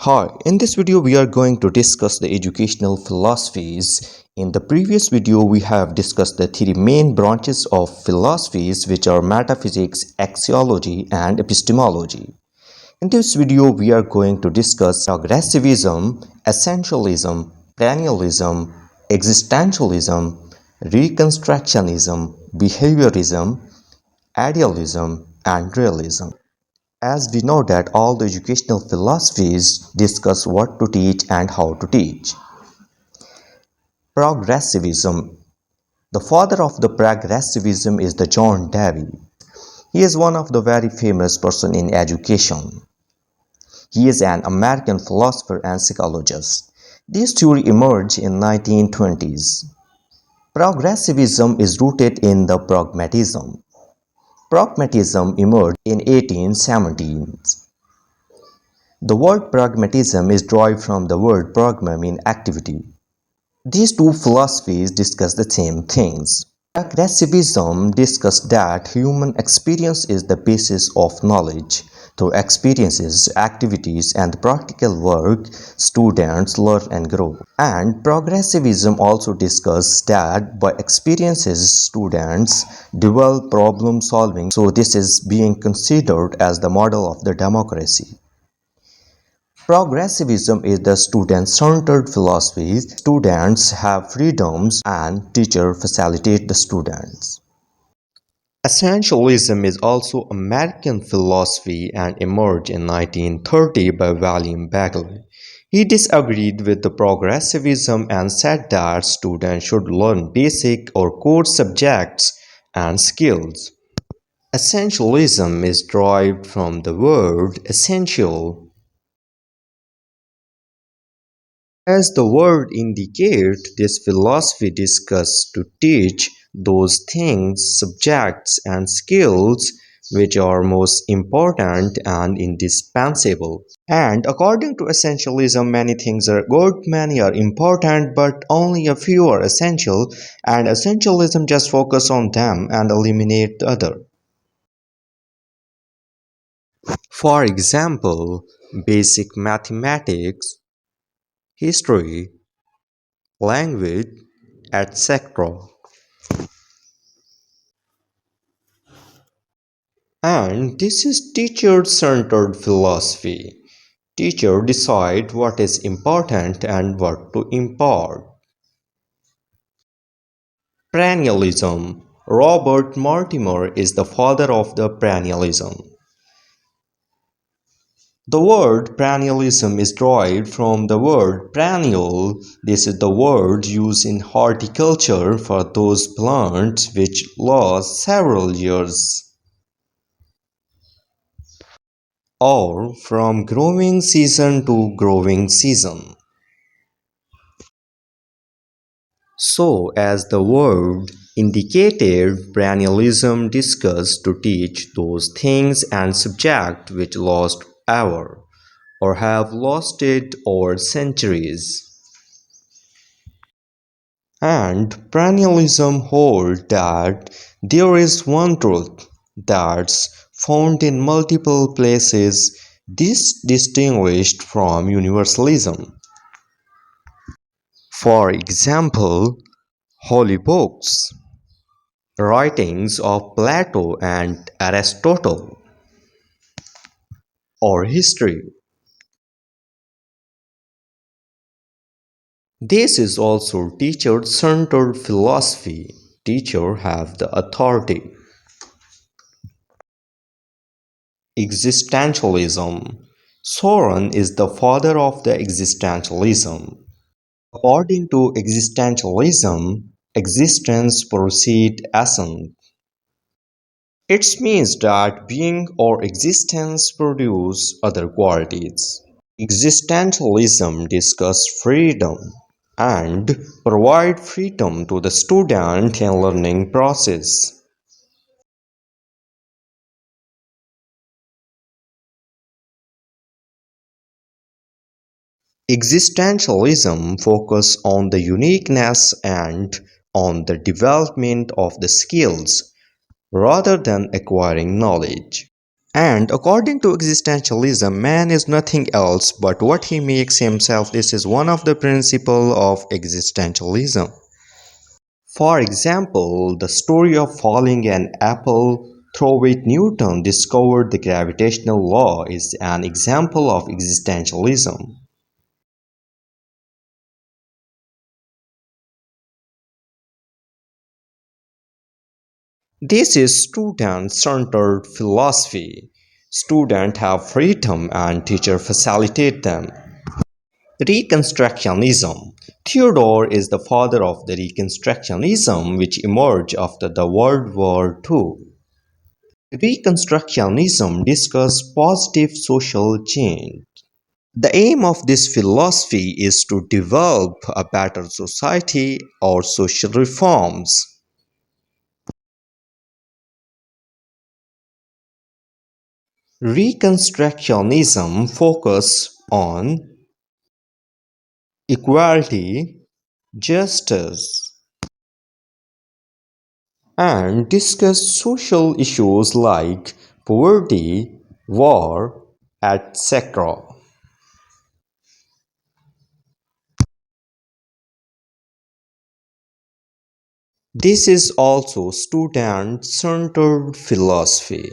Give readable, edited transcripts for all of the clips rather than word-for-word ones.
Hi, in this video we are going to discuss the educational philosophies. In the previous video we have discussed the three main branches of philosophies, which are metaphysics, axiology and epistemology. In this video we are going to discuss progressivism, essentialism, perennialism, existentialism, reconstructionism, behaviorism, idealism and realism. As we know that all the educational philosophies discuss what to teach and how to teach. Progressivism. The father of the progressivism is the John Dewey. He is one of the very famous person in education. He is an American philosopher and psychologist. This theory emerged in 1920s. Progressivism is rooted in the pragmatism. Pragmatism emerged in 1817s. The word pragmatism is derived from the word pragma, meaning activity. These two philosophies discuss the same things. Progressivism discussed that human experience is the basis of knowledge. Through experiences, activities, and practical work, students learn and grow. And progressivism also discussed that by experiences, students develop problem solving. So this is being considered as the model of the democracy. Progressivism is the student-centered philosophy. Students have freedoms and teachers facilitate the students. Essentialism is also American philosophy and emerged in 1930 by William Bagley. He disagreed with the progressivism and said that students should learn basic or core subjects and skills. Essentialism is derived from the word essential. As the word indicates, this philosophy discusses to teach those things, subjects, and skills which are most important and indispensable. And according to essentialism, many things are good, many are important, but only a few are essential, and essentialism just focus on them and eliminate the other. For example, basic mathematics, history, language, etc. And this is teacher-centered philosophy. Teacher decide what is important and what to impart. Perennialism. Robert Mortimer is the father of the perennialism. The word perennialism is derived from the word perennial. This is the word used in horticulture for those plants which last several years, or from growing season to growing season. So, as the word indicated, perennialism discussed to teach those things and subjects which last ever, or have lasted over centuries. And perennialism holds that there is one truth that's found in multiple places. This distinguished from universalism. For example, holy books, writings of Plato and Aristotle, or history. This is also teacher-centered philosophy. Teachers have the authority. Existentialism. Soren is the father of the existentialism. According to existentialism, existence precedes essence. It means that being or existence produce other qualities. Existentialism discusses freedom and provide freedom to the student in learning process. Existentialism focuses on the uniqueness and on the development of the skills rather than acquiring knowledge. And according to existentialism, man is nothing else but what he makes himself. This is one of the principles of existentialism. For example, the story of falling an apple through which Newton discovered the gravitational law is an example of existentialism. This is student-centered philosophy. Students have freedom and teachers facilitate them. Reconstructionism. Theodore is the father of the Reconstructionism which emerged after the World War II. Reconstructionism discusses positive social change. The aim of this philosophy is to develop a better society or social reforms. Reconstructionism focuses on equality, justice, and discuss social issues like poverty, war, etc. This is also student-centered philosophy.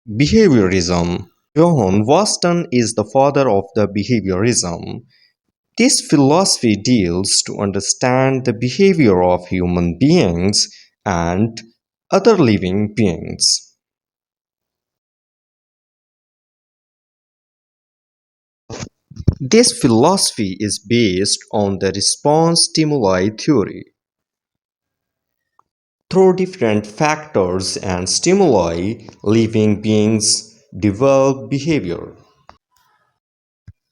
Behaviorism. Johann Waston is the father of the behaviorism. This philosophy deals to understand the behavior of human beings and other living beings. This philosophy is based on the response-stimuli theory. Through different factors and stimuli, living beings develop behavior.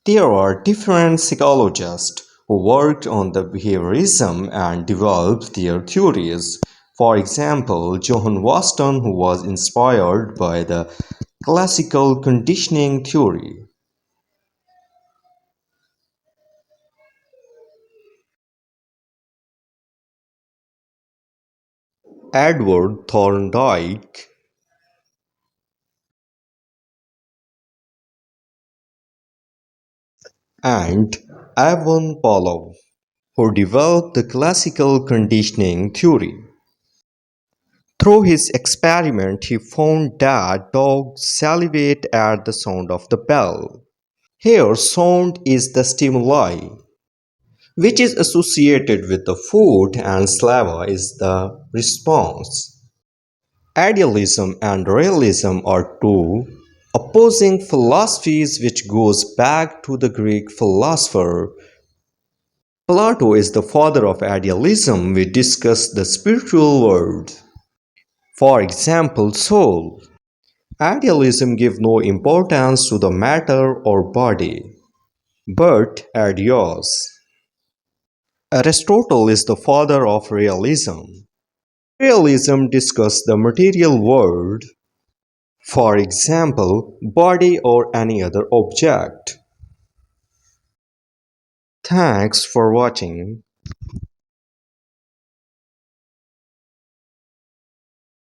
There are different psychologists who worked on the behaviorism and developed their theories. For example, Johann Waston, who was inspired by the classical conditioning theory. Edward Thorndike and Ivan Pavlov, who developed the classical conditioning theory. Through his experiment, he found that dogs salivate at the sound of the bell. Here, sound is the stimuli, which is associated with the food, and saliva is the response. Idealism and realism are two opposing philosophies which goes back to the Greek philosopher. Plato is the father of idealism. We discuss the spiritual world. For example, soul. Idealism gives no importance to the matter or body, but adios. Aristotle is the father of realism. Realism discusses the material world, for example, body or any other object. Thanks for watching.